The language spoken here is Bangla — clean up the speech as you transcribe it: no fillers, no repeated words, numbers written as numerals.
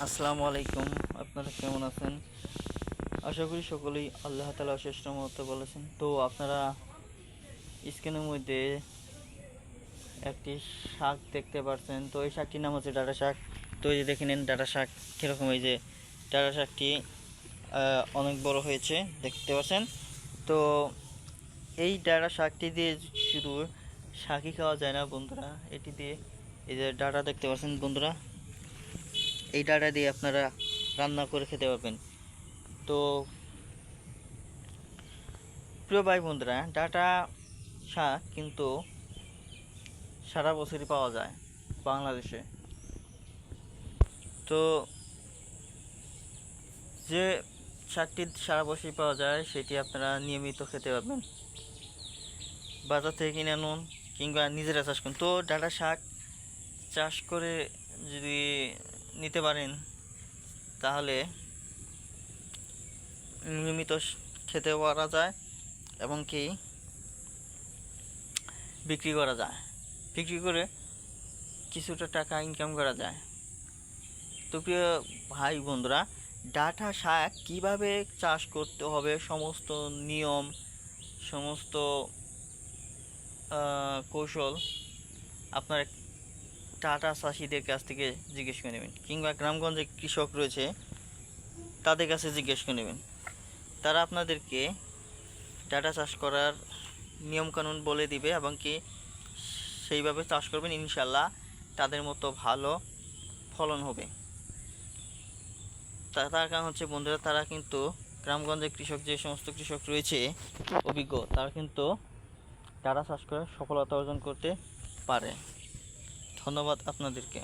আসসালামু আলাইকুম। আপনারা কেমন আছেন? আশা করি সকলেই আল্লাহ তাআলা অশেষ রহমতে বলেছেন। তো আপনারা স্ক্রিনের মধ্যে একটি শাক দেখতে পাচ্ছেন। তো এই শাকটির নাম হচ্ছে ডাঁটা শাক। তো এই যে দেখে নিন ডাঁটা শাক কীরকম। এই যে ডাঁটা শাকটি অনেক বড় হয়েছে, দেখতে পাচ্ছেন। তো এই ডাঁটা শাকটি দিয়ে শুধু শাকই খাওয়া যায় না বন্ধুরা, এটি দিয়ে এই যে ডাঁটা দেখতে পাচ্ছেন বন্ধুরা, এই ডাঁটা দিয়ে আপনারা রান্না করে খেতে পারবেন। তো প্রিয় ভাই বন্ধুরা, ডাঁটা শাক কিন্তু সারা বছরই পাওয়া যায় বাংলাদেশে। তো যে শাকটি সারা বছরই পাওয়া যায় সেটি আপনারা নিয়মিত খেতে পারবেন, বাজার থেকে কিনে আনুন কিংবা নিজেরা চাষ করুন। তো ডাঁটা শাক চাষ করে যদি নিতে পারেন তাহলে নিয়মিত খেতে পারা যায় এবং কি বিক্রি করা যায়, বিক্রি করে কিছুটা টাকা ইনকাম করা যায়। তো প্রিয় ভাই বন্ধুরা, ডাঁটা শাক কীভাবে চাষ করতে হবে, সমস্ত নিয়ম, সমস্ত কৌশল আপনার টাটা চাষিদের কাছ থেকে জিজ্ঞেস করে নেবেন কিংবা গ্রামগঞ্জে কৃষক রয়েছে তাদের কাছে জিজ্ঞেস করে নেবেন। তারা আপনাদেরকে ডাঁটা চাষ করার নিয়মকানুন বলে দিবে এবং কি সেইভাবে চাষ করবেন, ইনশাল্লাহ তাদের মতো ভালো ফলন হবে। তার কারণ হচ্ছে বন্ধুরা, তারা কিন্তু গ্রামগঞ্জের কৃষক, যে সমস্ত কৃষক রয়েছে অভিজ্ঞ, তারা কিন্তু ডাঁটা চাষ করে সফলতা অর্জন করতে পারে। ধন্যবাদ আপনাদেরকে।